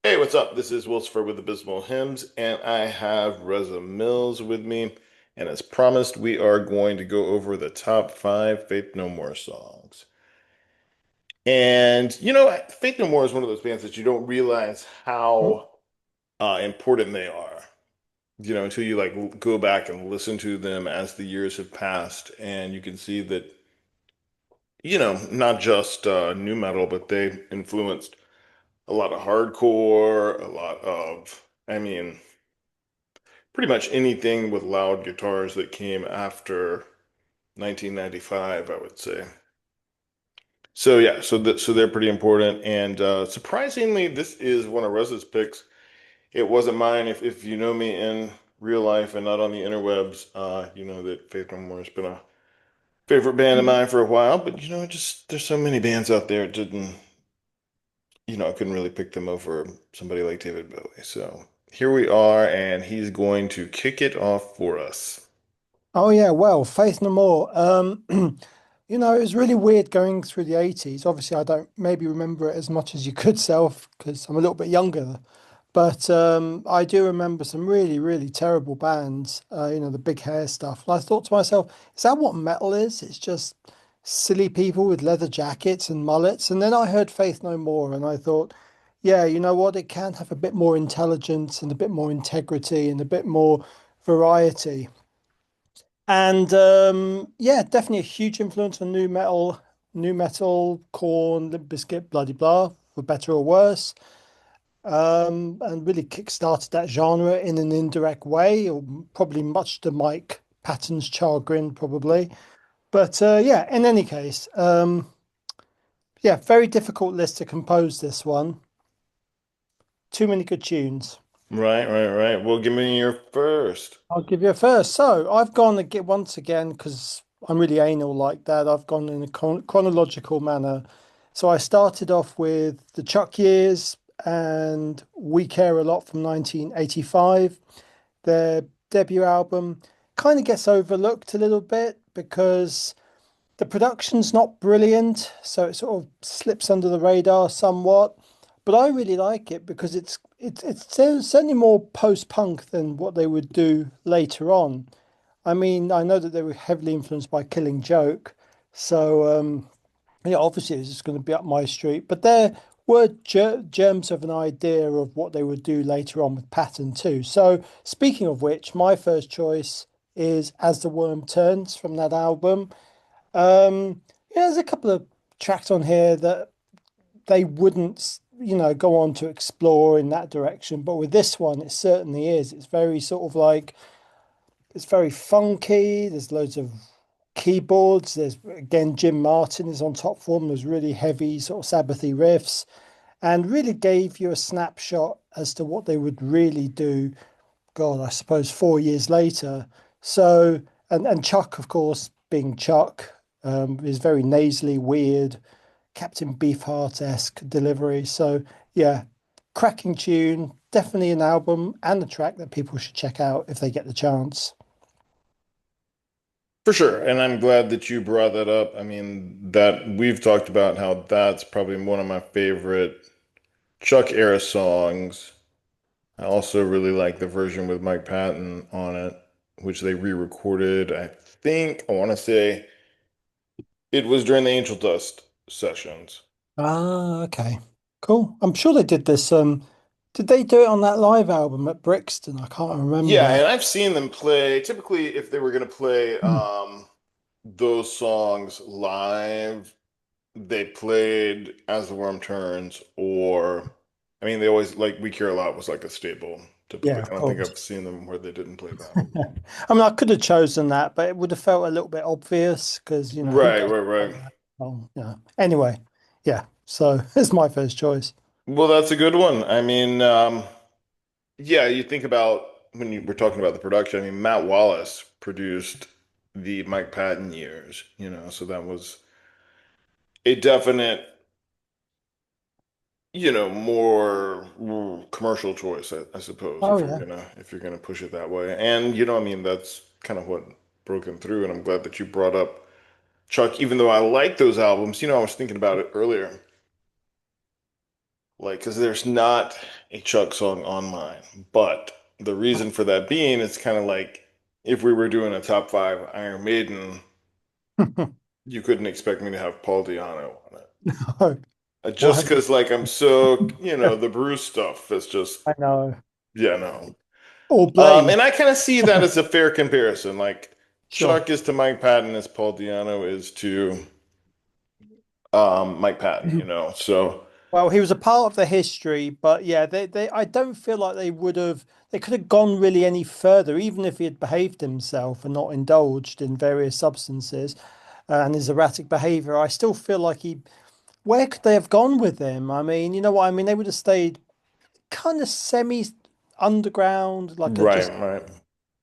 Hey, what's up? This is Wilsfer with Abysmal Hymns, and I have Reza Mills with me. And as promised, we are going to go over the top five Faith No More songs. And Faith No More is one of those bands that you don't realize Hmm? how important they are, until you like go back and listen to them as the years have passed, and you can see that, not just new metal, but they influenced a lot of hardcore, a lot of, I mean, pretty much anything with loud guitars that came after 1995, I would say. So yeah, so they're pretty important, and surprisingly, this is one of Reza's picks. It wasn't mine. If you know me in real life and not on the interwebs, you know that Faith No More has been a favorite band of mine for a while. But just there's so many bands out there. It didn't I couldn't really pick them over somebody like David Bowie. So here we are, and he's going to kick it off for us. Oh yeah, well, Faith No More. It was really weird going through the 80s. Obviously, I don't maybe remember it as much as you could self because I'm a little bit younger. But I do remember some really, really terrible bands, the big hair stuff. And I thought to myself, is that what metal is? It's just silly people with leather jackets and mullets. And then I heard Faith No More and I thought, yeah, you know what? It can have a bit more intelligence and a bit more integrity and a bit more variety. And yeah, definitely a huge influence on new metal, Corn, Limp Bizkit, bloody blah, for better or worse. And really kick-started that genre in an indirect way, or probably much to Mike Patton's chagrin, probably. But yeah, in any case, yeah, very difficult list to compose this one. Too many good tunes. Right, right, right. Well, give me your first. I'll give you a first. So I've gone again once again because I'm really anal like that. I've gone in a chronological manner. So I started off with the Chuck years and We Care a Lot from 1985. Their debut album kind of gets overlooked a little bit because the production's not brilliant, so it sort of slips under the radar somewhat. But I really like it because it's certainly more post-punk than what they would do later on. I mean, I know that they were heavily influenced by Killing Joke, so yeah, obviously it's just going to be up my street. But there were germs of an idea of what they would do later on with Patton too. So speaking of which, my first choice is As the Worm Turns from that album. Yeah, there's a couple of tracks on here that they wouldn't, go on to explore in that direction. But with this one, it certainly is. It's very sort of like, it's very funky. There's loads of keyboards. There's, again, Jim Martin is on top form. There's really heavy, sort of Sabbathy riffs and really gave you a snapshot as to what they would really do. God, I suppose 4 years later. So, and Chuck, of course, being Chuck, is very nasally, weird, Captain Beefheart-esque delivery. So, yeah, cracking tune, definitely an album and a track that people should check out if they get the chance. For sure. And I'm glad that you brought that up. I mean, that we've talked about how that's probably one of my favorite Chuck era songs. I also really like the version with Mike Patton on it, which they re-recorded. I want to say it was during the Angel Dust sessions. Ah, okay. Cool. I'm sure they did this. Did they do it on that live album at Brixton? I can't Yeah, remember. and I've seen them play. Typically, if they were going to play Hmm. those songs live, they played As the Worm Turns, or I mean, they always like We Care a Lot was like a staple Yeah, typically. I of don't think course. I've seen them where they didn't play that. I mean, I could have chosen that, but it would have felt a little bit obvious because, who Right, does right, like right. that? Oh, yeah. Anyway, yeah. So it's my first choice. Well, that's a good one. I mean, yeah, you think about when you were talking about the production. I mean, Matt Wallace produced the Mike Patton years, so that was a definite, more commercial choice, I suppose, Oh, if you're yeah. gonna if you're gonna push it that way. And I mean, that's kind of what broke him through. And I'm glad that you brought up Chuck, even though I like those albums. I was thinking about it earlier. Like, because there's not a Chuck song on mine. But the reason for that being is kind of like if we were doing a top five Iron Maiden, you couldn't expect me to have Paul Di'Anno on it. No. Just Why? because, like, I'm so, the Bruce stuff is just, I know. yeah, no. Or Blaze. And I kind of see that as a fair comparison. Like, Sure. Chuck is to Mike Patton as Paul Di'Anno is to Mike Patton, you know. So, Well, he was a part of the history, but yeah, I don't feel like they could have gone really any further, even if he had behaved himself and not indulged in various substances and his erratic behavior. I still feel like where could they have gone with him? I mean, you know what I mean? They would have stayed kind of semi underground, like a right, just right.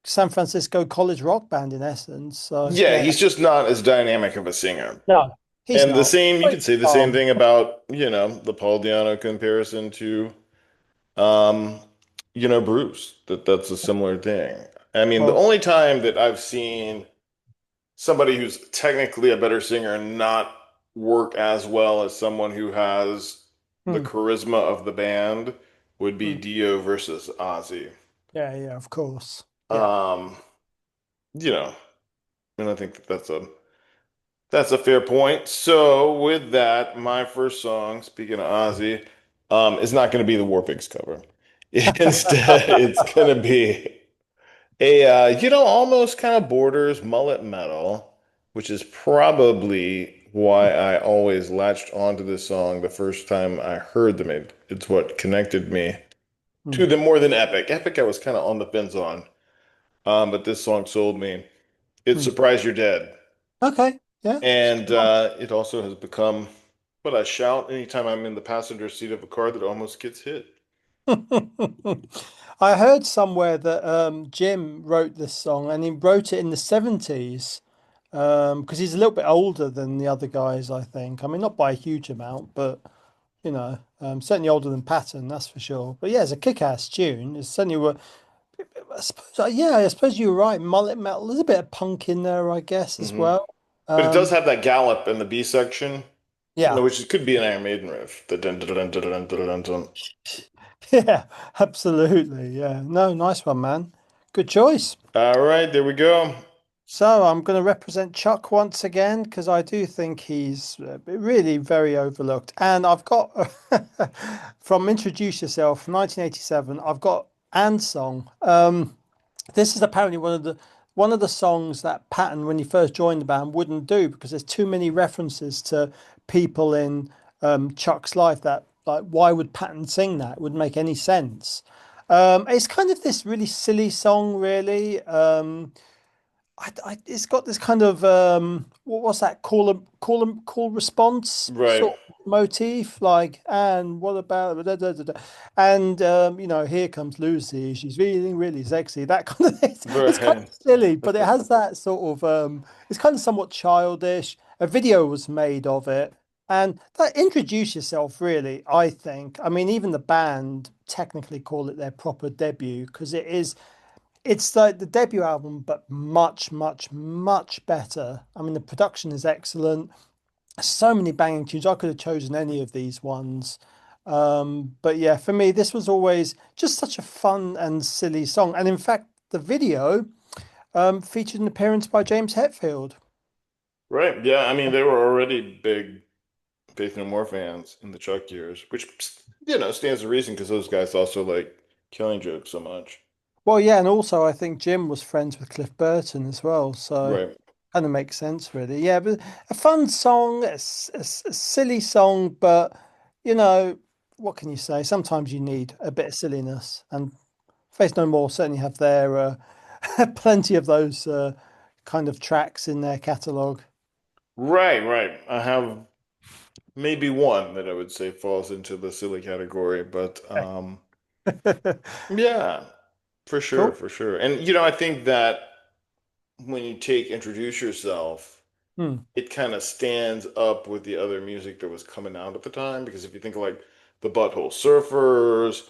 San Francisco college rock band in essence. So Yeah, yeah, he's just not as dynamic of a singer. no, he's And the not. same, you Great could say the same charm. thing about, the Paul Di'Anno comparison to, um, Bruce, that's a similar thing. I mean, the Well, only time that I've seen somebody who's technically a better singer not work as well as someone who has the hmm, charisma of the band would be hmm. Dio versus Ozzy. Yeah, yeah, of course. Yeah. Um, you know, and I think that's a fair point. So with that, my first song, speaking of Ozzy, is not going to be the Warpigs cover. Instead, it's going to be almost kind of borders mullet metal, which is probably why I always latched onto this song the first time I heard them. It's what connected me to Hmm, them more than Epic. Epic, I was kind of on the fence on, but this song sold me. It's hmm. Surprise You're Dead. Okay. Yeah. And it also has become what I shout anytime I'm in the passenger seat of a car that almost gets hit. I heard somewhere that Jim wrote this song and he wrote it in the 70s because he's a little bit older than the other guys, I think. I mean, not by a huge amount, but certainly older than Patton, that's for sure. But yeah, it's a kick-ass tune. It's certainly I suppose, yeah, I suppose you're right. Mullet metal, there's a bit of punk in there, I guess, as Hmm. well. But it does Um, have that gallop in the B section, yeah, which could be an Iron Maiden riff. The dun dun dun dun dun dun dun dun. yeah, absolutely. Yeah, no, nice one, man. Good choice. All right, there we go. So I'm going to represent Chuck once again because I do think he's really very overlooked. And I've got from Introduce Yourself, 1987. I've got and song. This is apparently one of the songs that Patton, when he first joined the band, wouldn't do because there's too many references to people in Chuck's life that like why would Patton sing that? It wouldn't make any sense. It's kind of this really silly song, really. It's got this kind of what was that call response Right, sort of motif like and what about da, da, da, da. And here comes Lucy, she's feeling really sexy, that kind of thing. It's kind of right. silly but it has that sort of it's kind of somewhat childish. A video was made of it and that Introduce Yourself, really, I think, I mean, even the band technically call it their proper debut because it's like the debut album, but much, much, much better. I mean, the production is excellent. So many banging tunes. I could have chosen any of these ones. But yeah, for me, this was always just such a fun and silly song. And in fact, the video featured an appearance by James Hetfield. Right. Yeah, I mean they were already big Faith No More fans in the Chuck years, which stands to reason because those guys also like Killing Joke so much. Well, yeah, and also I think Jim was friends with Cliff Burton as well, so Right. kind of makes sense, really. Yeah, but a fun song, a silly song, but you know, what can you say? Sometimes you need a bit of silliness, and Faith No More certainly have their plenty of those kind of tracks in their catalogue. Right, right. I have maybe one that I would say falls into the silly category, but yeah, for sure, Cool. for sure. And I think that when you take Introduce Yourself, Hmm. it kind of stands up with the other music that was coming out at the time. Because if you think of like the Butthole Surfers,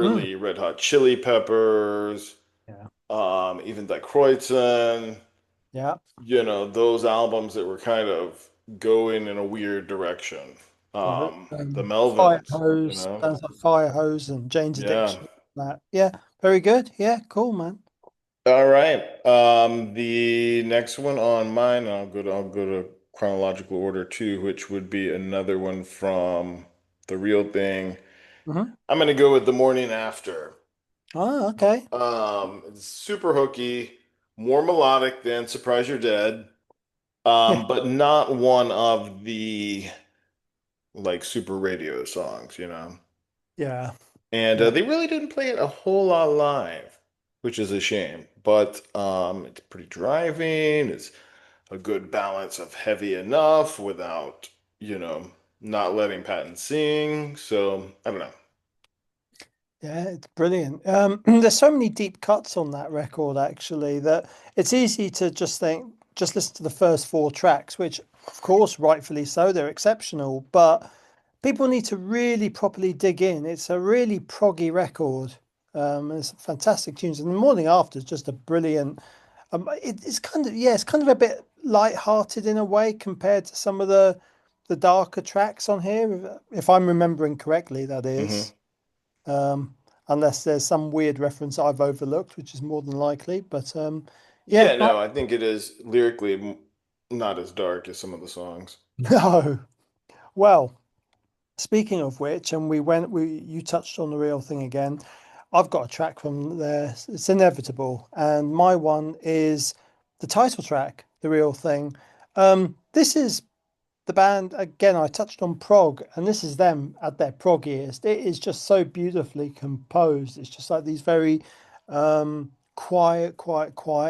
Hmm. early Red Hot Chili Peppers, Yeah. even Die Kreuzen, Yeah. those albums that were kind of going in a weird direction. The Fire Melvins, you Hose, know. bands like Fire Hose and Jane's Yeah. Addiction. That, yeah, very good. Yeah, cool, man. All right. The next one on mine, I'll go to chronological order too, which would be another one from The Real Thing. Hmm. I'm gonna go with The Morning After. Oh, okay. It's super hooky, more melodic than Surprise You're Dead, Yeah, but not one of the like super radio songs, you know. yeah, And yeah, they really didn't play it a whole lot live, which is a shame. But it's pretty driving. It's a good balance of heavy enough without, you know, not letting Patton sing. So I don't know. yeah. It's brilliant. There's so many deep cuts on that record, actually, that it's easy to just think, just listen to the first four tracks, which, of course, rightfully so, they're exceptional, but people need to really properly dig in. It's a really proggy record. It's fantastic tunes, and the morning after is just a brilliant. It's kind of yeah, it's kind of a bit light-hearted in a way compared to some of the darker tracks on here, if I'm remembering correctly. That Hmm. is, um, unless there's some weird reference I've overlooked, which is more than likely. But yeah, Yeah, no, I think it is lyrically not as dark as some of the songs. no. Well, speaking of which, and we you touched on the real thing again. I've got a track from there. It's inevitable, and my one is the title track, the real thing. This is the band again. I touched on prog, and this is them at their proggiest. It is just so beautifully composed. It's just like these very quiet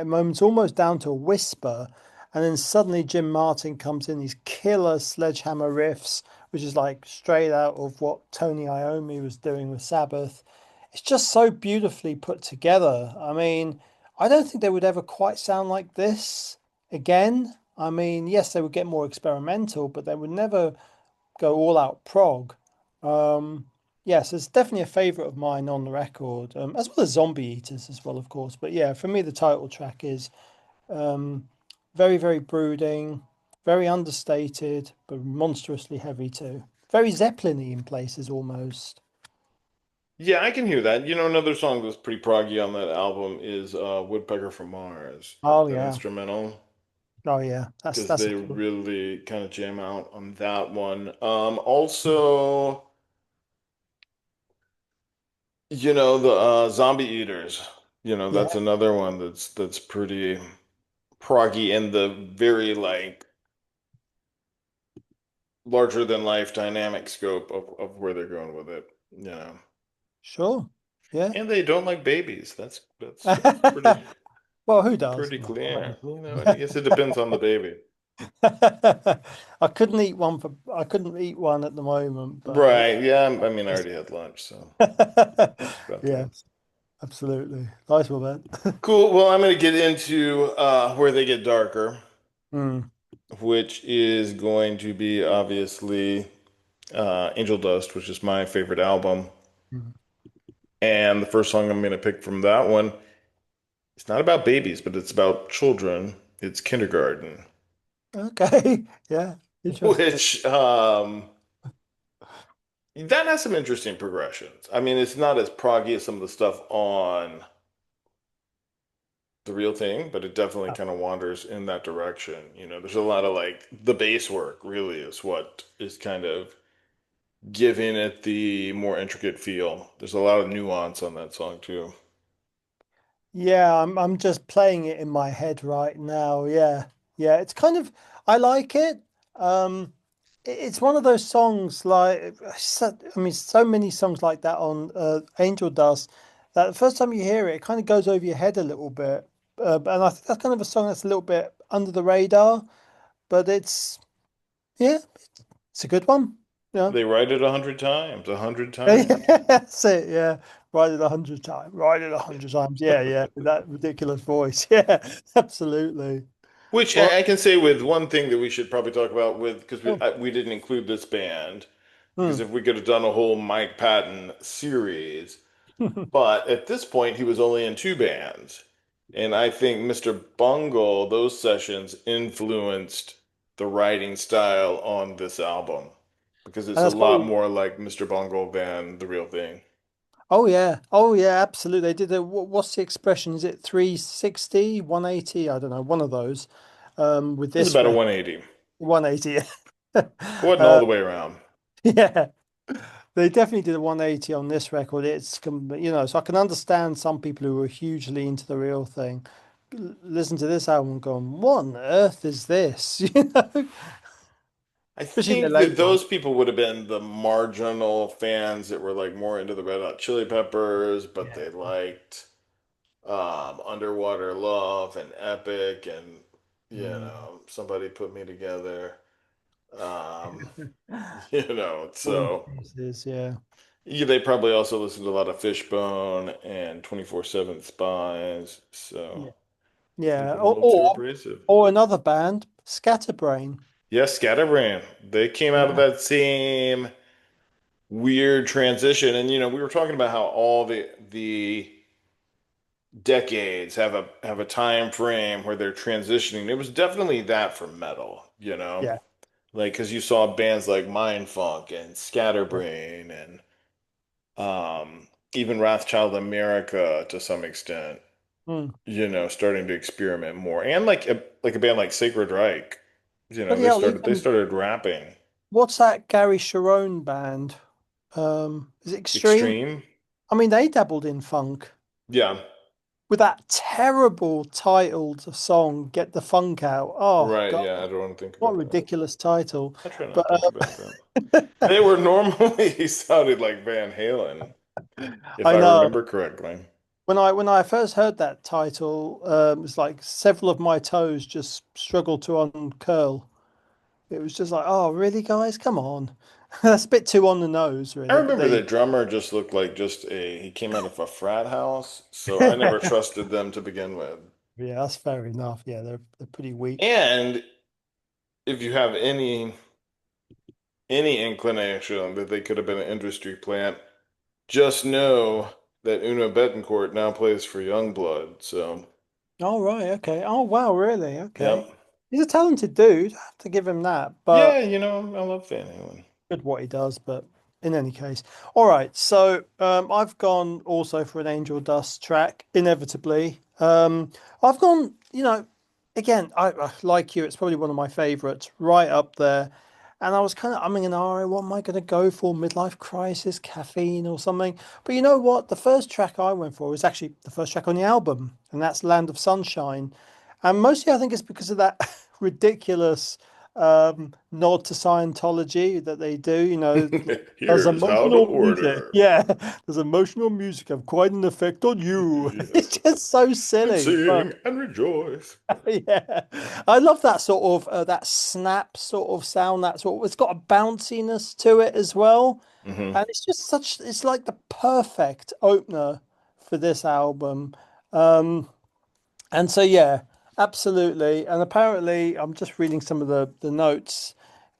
moments, almost down to a whisper. And then suddenly Jim Martin comes in, these killer sledgehammer riffs, which is like straight out of what Tony Iommi was doing with Sabbath. It's just so beautifully put together. I mean, I don't think they would ever quite sound like this again. I mean, yes, they would get more experimental, but they would never go all out prog. Um, yes, it's definitely a favorite of mine on the record, as well as Zombie Eaters as well, of course. But yeah, for me, the title track is um, very brooding, very understated, but monstrously heavy too. Very Zeppelin-y in places almost. Yeah, I can hear that. You know, another song that's pretty proggy on that album is Woodpecker from Mars, Oh that yeah, instrumental, oh yeah, because that's a they cool. really kind of jam out on that one. Also, you know, the Zombie Eaters, you know, Yeah, that's another one that's pretty proggy in the very like larger than life dynamic scope of where they're going with it, you know. sure, yeah. And they don't like babies. That's pretty Well, who does? pretty No, I clear. mean, You know, I guess it depends on the baby. I couldn't eat one at the moment, but Right. Yeah. I mean, I already had lunch, so it's about yeah, time. absolutely. Nice one, man. Cool. Well, I'm going to get into where they get darker, Mm. which is going to be obviously Angel Dust, which is my favorite album. Mm. And the first song I'm going to pick from that one, it's not about babies, but it's about children. It's Kindergarten, Okay. Yeah. Interesting. which that has some interesting progressions. I mean, it's not as proggy as some of the stuff on The Real Thing, but it definitely kind of wanders in that direction. You know, there's a lot of like the bass work really is what is kind of giving it the more intricate feel. There's a lot of nuance on that song too. Yeah, I'm just playing it in my head right now. Yeah. Yeah, it's kind of I like it. It's one of those songs like I mean so many songs like that on Angel Dust that the first time you hear it, it kind of goes over your head a little bit. And I think that's kind of a song that's a little bit under the radar, but yeah, it's a good one. Yeah. They write it 100 times, 100 times. That's it. Yeah. Write it 100 times. Write it 100 times. Yeah, yeah. With that ridiculous voice. Yeah, absolutely. Which Well, I can say with one thing that we should probably talk about with because oh, we didn't include this band because hmm. if we could have done a whole Mike Patton series, but at this point he was only in two bands, and I think Mr. Bungle, those sessions influenced the writing style on this album. because it's And a that's lot probably, more like Mr. Bungle than the real thing. oh yeah, absolutely. They did a, what's the expression? Is it 360, 180? I don't know, one of those. With It's this about a record, 180. 180. It wasn't all Uh, the way around. yeah, they definitely did a 180 on this record. So I can understand some people who are hugely into the real thing. Listen to this album going, what on earth is this? I Especially the think that later ones. those people would have been the marginal fans that were like more into the Red Hot Chili Peppers, but Yeah. they liked Underwater Love and Epic and Mm. somebody put me together. Um, War and so Pieces, yeah. yeah, they probably also listened to a lot of Fishbone and 24/7 Spies. So Yeah. could have Yeah. been a little too Or abrasive. or another band, Scatterbrain. Yes, Scatterbrain. They came out of Yeah. that same weird transition. And we were talking about how all the decades have a time frame where they're transitioning. It was definitely that for metal, Yeah. like because you saw bands like Mindfunk and Yeah. Scatterbrain and even Wrathchild America to some extent, Mm. starting to experiment more. And like a band like Sacred Reich, Bloody they hell, started even rapping. what's that Gary Sharon band? Is it Extreme? Extreme. I mean, they dabbled in funk Yeah. with that terrible titled song, Get the Funk Out. Oh, Right. God, Yeah, I don't want to think what a about that. ridiculous title. I try But not to think about that. They were normally sounded like Van Halen, if I I know remember correctly. when I first heard that title, it was like several of my toes just struggled to uncurl. It was just like, oh, really, guys? Come on. That's a bit too on the nose, I really. But remember they, the drummer just looked like he came out of a frat house, so I never trusted them to begin with. yeah, that's fair enough. Yeah, they're pretty weak. And if you have any inclination that they could have been an industry plant, just know that Uno Bettencourt now plays for Youngblood. So, Oh, right. Okay. Oh, wow. Really? Okay. yep. He's a talented dude. I have to give him that. Yeah, But I love Van Halen. good what he does. But in any case, all right. So I've gone also for an Angel Dust track, inevitably. I've gone, again, I like you. It's probably one of my favorites, right up there. And I was kind of umming and ahhing, what am I going to go for? Midlife Crisis, Caffeine, or something? But you know what? The first track I went for was actually the first track on the album, and that's Land of Sunshine. And mostly I think it's because of that ridiculous nod to Scientology that they do. There's Here's how to emotional music. order. Yeah, there's emotional music have quite an effect on you. Yes. It's just so And silly, but sing and rejoice. yeah, I love that sort of that snap sort of sound. It's got a bounciness to it as well, Hmm. and it's like the perfect opener for this album. Um, and so, yeah, absolutely. And apparently, I'm just reading some of the notes.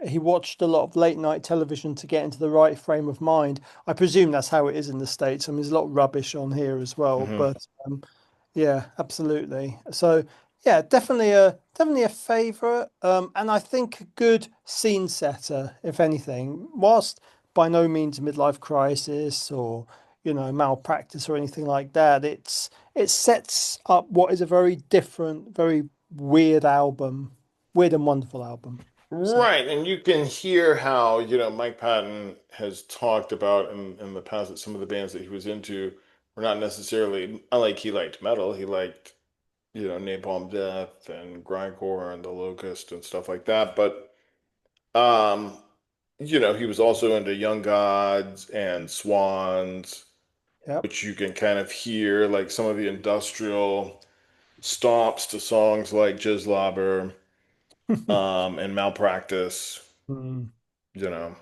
He watched a lot of late night television to get into the right frame of mind. I presume that's how it is in the States. I mean, there's a lot of rubbish on here as well, Hmm. but yeah, absolutely. So, yeah, definitely a favorite. And I think a good scene setter, if anything. Whilst by no means a midlife crisis or malpractice or anything like that, it sets up what is a very different, very weird album, weird and wonderful album. So, Right, and you can hear how, Mike Patton has talked about in the past that some of the bands that he was into were not necessarily, unlike he liked metal, he liked, Napalm Death and Grindcore and The Locust and stuff like that. But, um, he was also into Young Gods and Swans, yep. which you can kind of hear, like some of the industrial stomps to songs like Jizzlobber, and Malpractice, Mm. you know.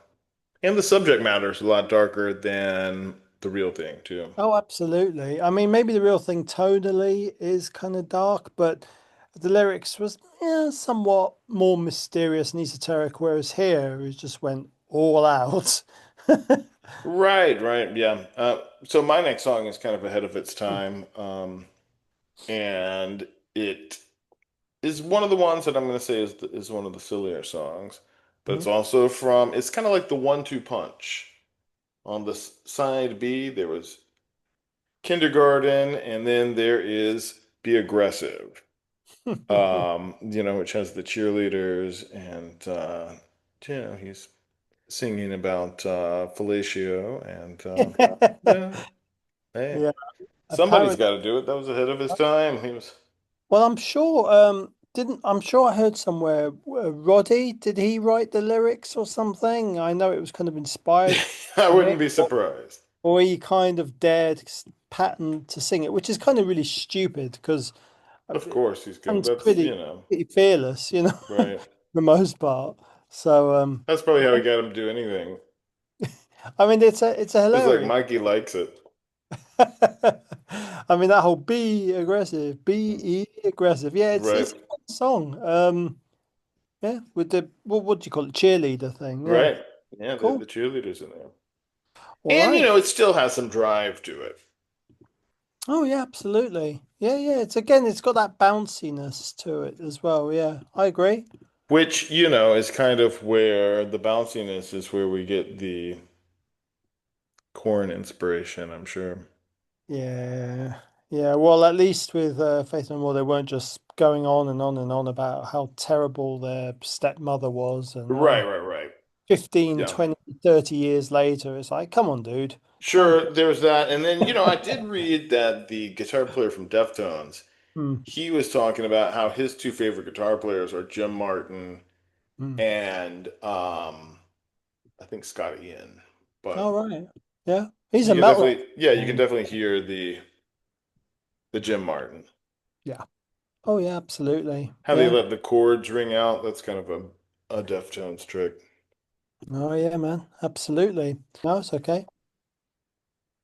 And the subject matter is a lot darker than the real thing, too. Oh, absolutely. I mean, maybe the real thing tonally is kind of dark, but the lyrics was somewhat more mysterious and esoteric, whereas here it just went all out. Right, right, yeah. So my next song is kind of ahead of its time, and it is one of the ones that I'm going to say is one of the sillier songs, but it's also from, it's kind of like the 1-2 punch. On the side B, there was kindergarten, and then there is Be Aggressive, which has the cheerleaders and, he's singing about fellatio and, yeah, hey, Yeah, somebody's apparently. got to do it. That was ahead of his time. He was, Well, I'm sure. Didn't I'm sure I heard somewhere. Roddy, did he write the lyrics or something? I know it was kind of inspired I from him, wouldn't be surprised. or he kind of dared Patton to sing it, which is kind of really stupid because Of course he's got, Patton's that's, pretty fearless, for right. the most part. So, That's probably how he got him to do anything. I mean, it's a It's like hilarious. Mikey likes it. I mean, that whole be aggressive, be aggressive. Yeah, it's Right. a fun song. Yeah, with the what do you call it, cheerleader thing? Yeah, Right. Yeah, the cool. cheerleaders in there. All And right. it still has some drive to it, Oh yeah, absolutely. Yeah, yeah. It's got that bounciness to it as well. Yeah, I agree. which, is kind of where the bounciness is where we get the corn inspiration, I'm sure. Yeah, yeah. Well, at least with Faith No More, they weren't just going on and on and on about how terrible their stepmother was, and Right, right, right. 15, Yeah. 20, 30 years later, it's like, come on, dude, calm Sure, there's that. And then, I did read that the guitar player from Deftones, down. he was talking about how his two favorite guitar players are Jim Martin Mm. and I think Scott Ian. All But right. Yeah. He's a you can metal. definitely, yeah, you can Um, definitely hear the Jim Martin. yeah. Oh, yeah, absolutely. How they Yeah. let the chords ring out, that's kind of a Deftones trick. Oh, yeah, man. Absolutely. No, it's okay.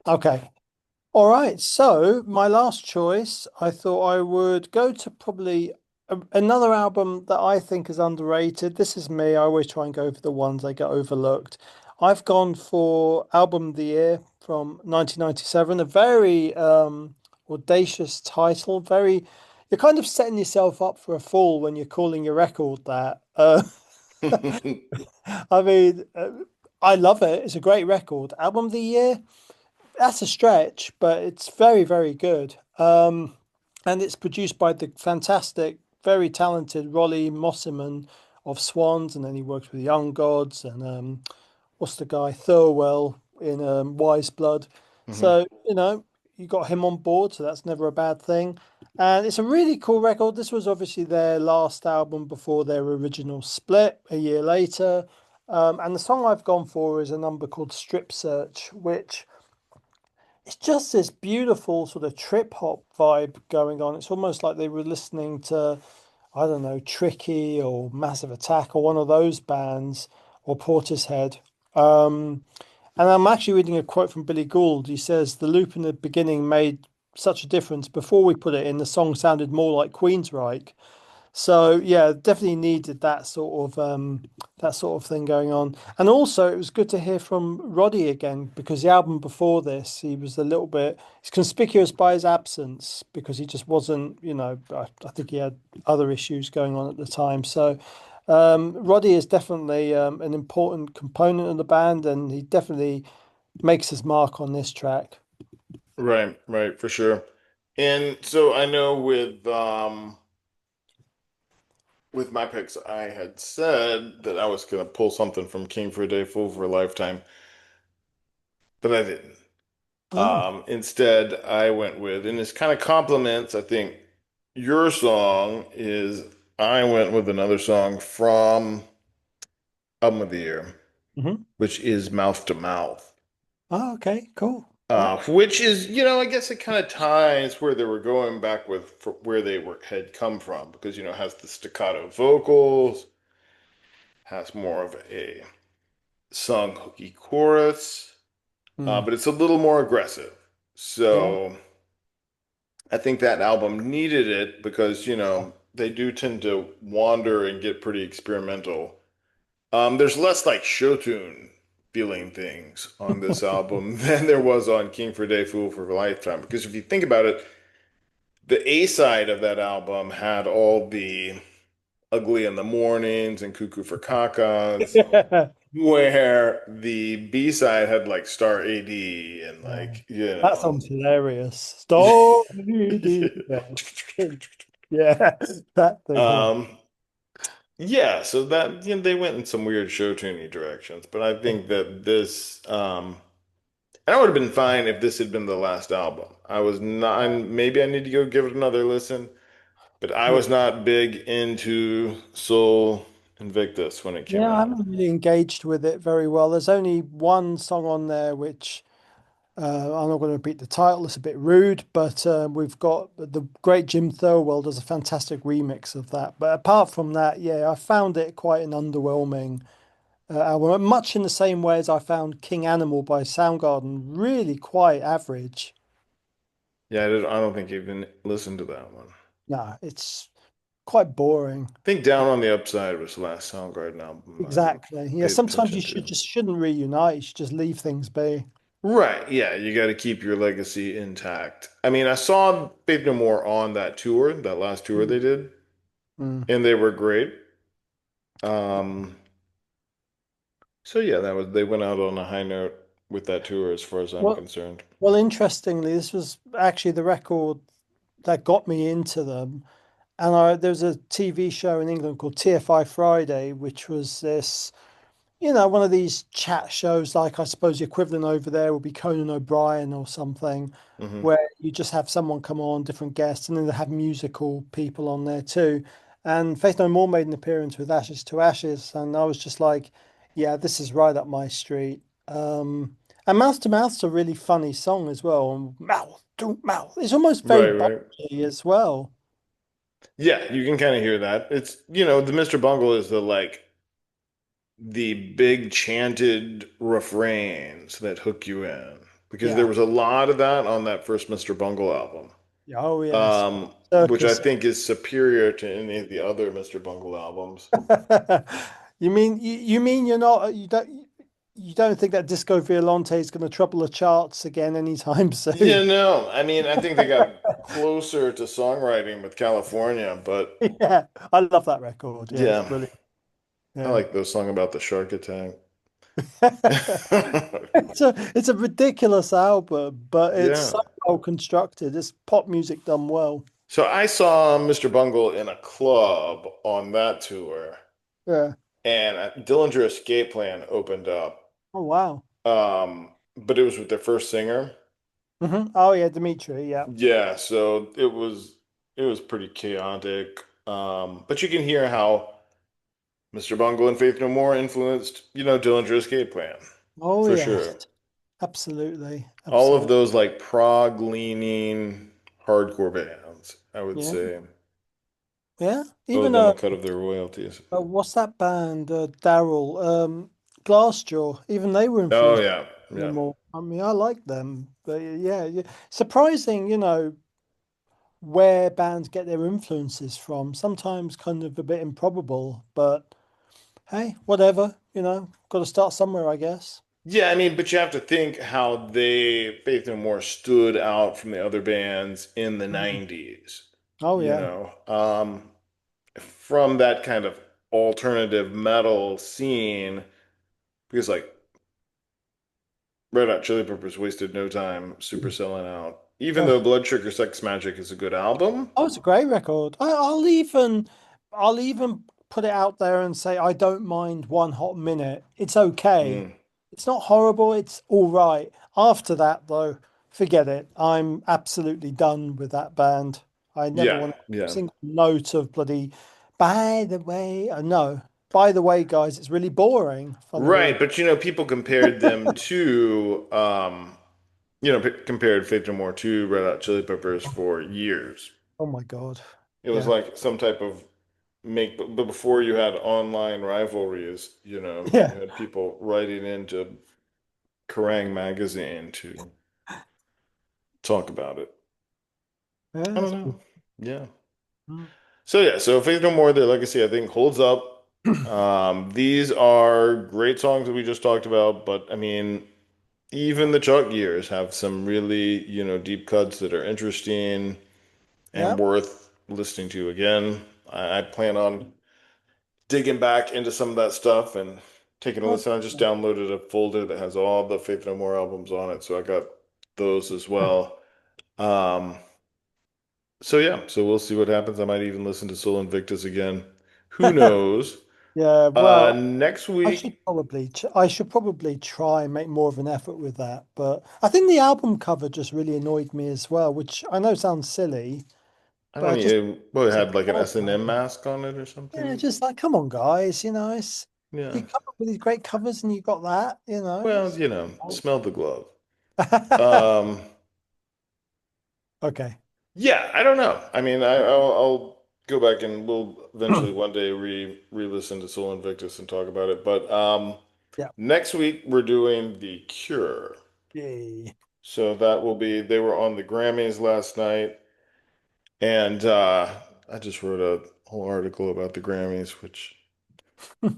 Okay. All right. So, my last choice, I thought I would go to probably another album that I think is underrated. This is me. I always try and go for the ones that get overlooked. I've gone for Album of the Year from 1997, a very audacious title. You're kind of setting yourself up for a fall when you're calling your record that. I mean, I love it. It's a great record. Album of the Year, that's a stretch, but it's very, very good. And it's produced by the fantastic, very talented Rolly Mosiman of Swans, and then he works with Young Gods and what's the guy Thirlwell in Wise Blood. Mhm. So you got him on board, so that's never a bad thing. And it's a really cool record. This was obviously their last album before their original split a year later. And the song I've gone for is a number called Strip Search, which it's just this beautiful sort of trip hop vibe going on. It's almost like they were listening to, I don't know, Tricky or Massive Attack or one of those bands or Portishead. And I'm actually reading a quote from Billy Gould. He says, the loop in the beginning made such a difference. Before we put it in, the song sounded more like Queensryche. So yeah, definitely needed that sort of thing going on. And also it was good to hear from Roddy again because the album before this, he was a little bit he's conspicuous by his absence because he just wasn't, I think he had other issues going on at the time. So Roddy is definitely an important component of the band and he definitely makes his mark on this track. Right, right, for sure. And so I know with my picks, I had said that I was gonna pull something from King for a Day, Fool for a Lifetime, but I didn't. Oh. Instead, I went with, and this kind of complements, I think, your song is I went with another song from Album of the Year, Hmm. which is Mouth to Mouth. Oh, okay, cool. Yeah. Which is, I guess it kind of ties where they were going back with for where they had come from because, it has the staccato vocals, has more of a sung hooky chorus, Mm. but it's a little more aggressive. Yeah. So I think that album needed it because, they do tend to wander and get pretty experimental. There's less like show tune feeling things on this album than there was on King for a Day, Fool for a Lifetime. Because if you think about it, the A side of that album had all the Ugly in the Mornings and Cuckoo for Cacas, Yeah. where the B-side had like Star AD and Yeah. like, you That know. song's hilarious. Stop. Yeah. Yeah. That thing. Um, yeah, so that they went in some weird show tuning directions, but I think that this and I would have been fine if this had been the last album. I was not, and maybe I need to go give it another listen, but I Yeah. was not big into Soul Invictus when it came Yeah, I out. haven't really engaged with it very well. There's only one song on there which I'm not going to repeat the title, it's a bit rude, but we've got the great Jim Thirlwell does a fantastic remix of that. But apart from that, yeah, I found it quite an underwhelming album, much in the same way as I found King Animal by Soundgarden really quite average. Yeah, I don't think I even listened to that one. No, it's quite boring. I think Down on the Upside was the last Soundgarden album I Exactly. Yeah, paid sometimes you attention should to. just shouldn't reunite. You should just leave things be. Right, yeah, you got to keep your legacy intact. I mean, I saw Faith No More on that tour, that last tour Mm. they did, Mm. and they were great. Um, so yeah, that was they went out on a high note with that tour as far as I'm Well, concerned. well, interestingly, this was actually the record that got me into them. And there was a TV show in England called TFI Friday, which was this, one of these chat shows, like I suppose the equivalent over there would be Conan O'Brien or something, Hmm. where you just have someone come on, different guests, and then they have musical people on there too. And Faith No More made an appearance with Ashes to Ashes, and I was just like, yeah, this is right up my street. And Mouth to Mouth's a really funny song as well. And mouth to mouth. It's almost very Right, right. bumpy as well. Yeah, you can kind of hear that. It's, the Mr. Bungle is the big chanted refrains that hook you in because there Yeah. was a lot of that on that first Mr. Bungle album. Oh yes. Which I Circus. think is superior to any of the other Mr. Bungle albums. You mean you don't think that Disco Violante is going to trouble the charts again anytime Yeah, soon? no, I mean, I think they got closer to songwriting with California, but Yeah, I love that record. Yeah, it's yeah, brilliant. I Yeah. like the song about the shark attack. It's a ridiculous album, but it's Yeah. so well constructed. It's pop music done well. So I saw Mr. Bungle in a club on that tour, Yeah. and Dillinger Escape Plan opened up. Oh wow. But it was with their first singer. Oh yeah, Dimitri. Yeah. Yeah, so it was pretty chaotic. But you can hear how Mr. Bungle and Faith No More influenced, Dillinger Escape Plan, Oh for yes. sure. Absolutely. All of Absolutely. those like prog leaning hardcore bands, I would Yeah. say, Yeah. owe Even them a cut of their royalties. what's that band? Daryl, Glassjaw. Even they were Oh influenced yeah, no yeah. more. I mean, I like them, but yeah, yeah. Surprising, where bands get their influences from. Sometimes kind of a bit improbable, but hey, whatever. Got to start somewhere, I guess. Yeah, I mean, but you have to think how Faith No More stood out from the other bands in the Mm. 90s, Oh you yeah, know, from that kind of alternative metal scene, because like Red Hot Chili Peppers wasted no time super selling out. Even though yeah. Blood Sugar Sex Magic is a good album. Oh, it's a great record. I'll even put it out there and say I don't mind One Hot Minute. It's okay. Mm, It's not horrible. It's all right. After that, though, forget it. I'm absolutely done with that band. I never yeah, want a yeah. single note of bloody. By the way, no. By the way, guys, it's really boring. Funnily Right, enough. but people compared them to compared Faith No More to Red Hot Chili Peppers for years. Oh my God. It was Yeah. like some type of but before you had online rivalries, you Yeah. had people writing into Kerrang magazine to talk about it. Yeah. I don't That's know. Yeah. mm. So yeah, so Faith No More, their legacy, I think, holds up. These are great songs that we just talked about, but I mean, even the Chuck years have some really, deep cuts that are interesting Yeah. and worth listening to again. I plan on digging back into some of that stuff and taking a Oh, listen. I just downloaded a folder that has all the Faith No More albums on it, so I got those as well. Um, so yeah, so we'll see what happens. I might even listen to Soul Invictus again. Who knows? yeah, well, Next week, I should probably try and make more of an effort with that. But I think the album cover just really annoyed me as well, which I know sounds silly, I but don't I just know, what, it it's a had like an dog S&M man. mask on it or Yeah, something. just like come on, guys, Yeah. you come up with these great covers and you got that, Well, it's smell the glove. Um, okay. yeah, I don't know. I mean, I'll go back and we'll eventually one day re-listen to Soul Invictus and talk about it. But Yeah. next week we're doing The Cure. Yay. So that will be, they were on the Grammys last night, and I just wrote a whole article about the Grammys, which I'm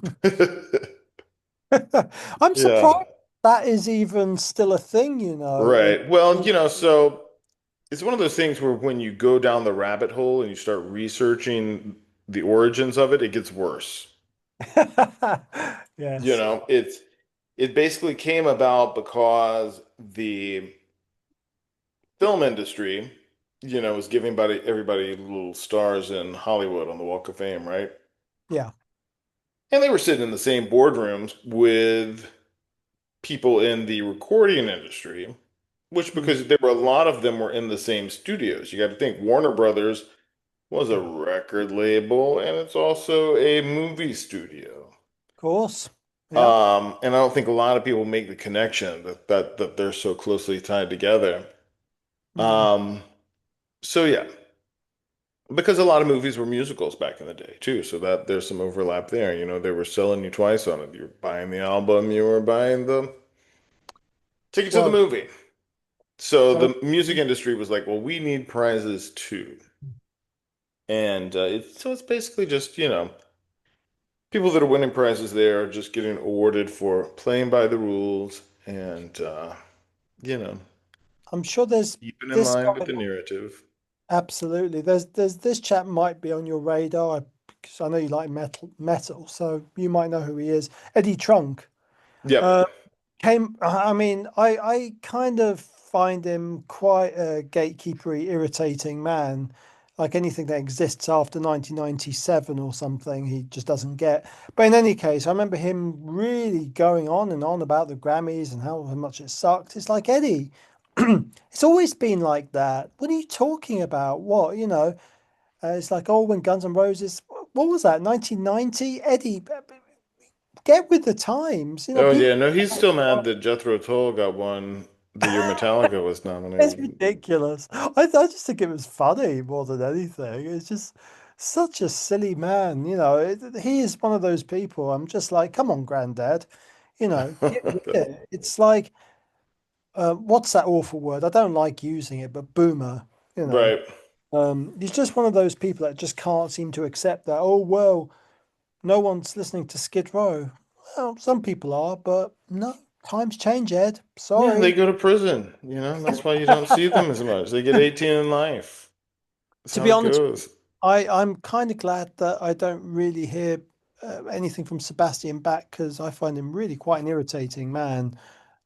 yeah, surprised that is even still a thing, right. Well, so it's one of those things where when you go down the rabbit hole and you start researching the origins of it, it gets worse. Yes. It basically came about because the film industry, was giving everybody little stars in Hollywood on the Walk of Fame, right? Yeah. And they were sitting in the same boardrooms with people in the recording industry, which Mm. because there were a lot of them were in the same studios. You got to think Warner Brothers was a Yeah. Of record label and it's also a movie studio. course. Yeah. And I don't think a lot of people make the connection that they're so closely tied together. Mm. Um, so yeah, because a lot of movies were musicals back in the day too, so that there's some overlap there. They were selling you twice on it. You were buying the album, you were buying the ticket to the Well, movie. So so the music industry was like, well, we need prizes too. And it's basically just, people that are winning prizes there are just getting awarded for playing by the rules and, you know, I'm sure there's keeping in this line with guy. the narrative. Absolutely. There's this chap might be on your radar because I know you like metal, so you might know who he is. Eddie Trunk. Yep. Uh, I mean, I kind of find him quite a gatekeepery, irritating man. Like anything that exists after 1997 or something, he just doesn't get. But in any case, I remember him really going on and on about the Grammys and how much it sucked. It's like, Eddie, it's always been like that. What are you talking about? What, it's like, oh, when Guns N' Roses, what was that, 1990? Eddie, get with the times. Oh, People. yeah. No, he's still mad that Jethro Tull got one the year Metallica was It's nominated. ridiculous. I just think it was funny more than anything. It's just such a silly man. He is one of those people. I'm just like, come on, granddad. Get with it. It's like, what's that awful word? I don't like using it, but boomer. You know, Right. he's just one of those people that just can't seem to accept that. Oh well, no one's listening to Skid Row. Well, some people are, but no, times change, Ed. Yeah, they Sorry. go to prison. That's why you don't see them as much. They get 18 in life. That's To how be it honest. goes. I'm kind of glad that I don't really hear anything from Sebastian Bach because I find him really quite an irritating man.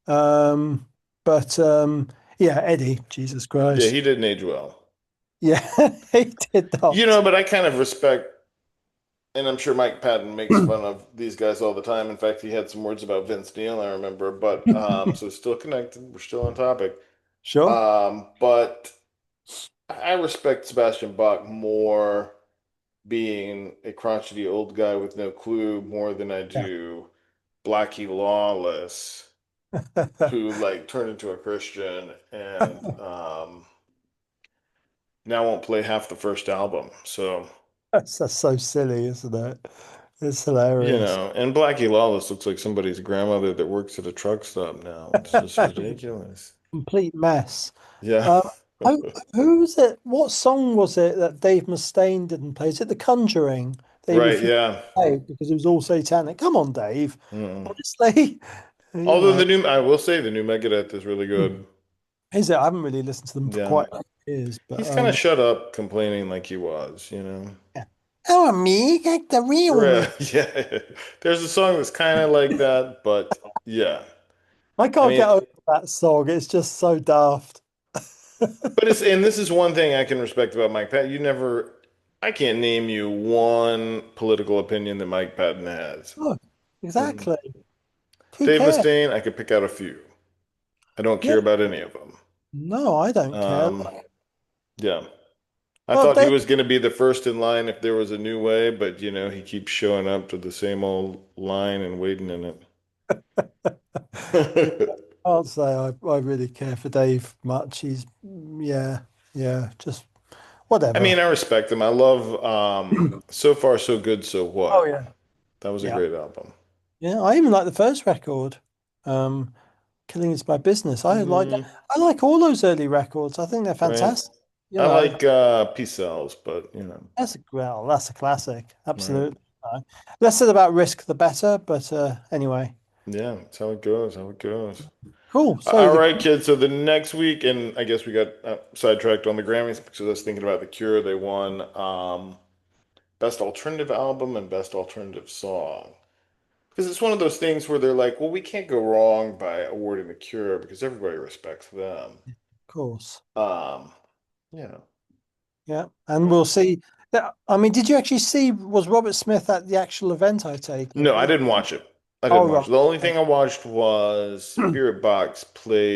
Um, but yeah, Eddie, Jesus Yeah, Christ. he didn't age well. Yeah, he did not. But I kind of respect, and I'm sure Mike Patton makes fun of these guys all the time. In fact, he had some words about Vince Neil, I remember, but so it's still connected. We're still on topic. Sure. But I respect Sebastian Bach more being a crotchety old guy with no clue more than I Yeah. do Blackie Lawless, who like turned into a Christian and now won't play half the first album. So, That's so silly, isn't it? It's hilarious. and Blackie Lawless looks like somebody's grandmother that works at a truck stop now. It's just ridiculous. Complete mess. Yeah. Um, who was it? What song was it that Dave Mustaine didn't play? Is it The Conjuring? They Right, refused yeah. to play because it was all satanic. Come on, Dave. Mm. Honestly, you Although know, I will say the new Megadeth is really good. is it? I haven't really listened to them for Yeah. quite a few years, but He's kind of shut up complaining like he was. yeah. Oh, me, like the real me. Yeah, there's a song that's kind of like that, but yeah. I I can't mean, get over that song. It's just so daft. but it's and this is one thing I can respect about Mike Patton. I can't name you one political opinion that Mike Patton has. Oh, And exactly. Who Dave cares? Mustaine, I could pick out a few. I don't Yeah, care about any of them. no, I don't care. Um, yeah. I Well, thought he they, was going to be the first in line if there was a new way, but he keeps showing up to the same old line and waiting in yeah, it. I can't say I really care for Dave much. Yeah, yeah, just I whatever. mean, I respect him. I love So Far So Good, So Oh What. yeah, That was a yeah, great album. yeah. I even like the first record, um, "Killing Is My Business." Mm, I like all those early records. I think they're right. fantastic. You I know, like Peace Sells, but that's a classic. right. Absolutely. Less said about Risk, the better. But anyway, Yeah, that's how it goes, how it goes. cool. So All the right, kids. So the next week, and I guess we got sidetracked on the Grammys because I was thinking about The Cure. They won Best Alternative Album and Best Alternative Song. Because it's one of those things where they're like, well, we can't go wrong by awarding The Cure because everybody respects them. of course. Um, yeah, Yeah, and yeah. we'll see. I mean, did you actually see? Was Robert Smith at the actual event? I take it. No, I didn't watch it. I Oh, didn't watch right. it. The only Okay. thing I watched was Spirit Box play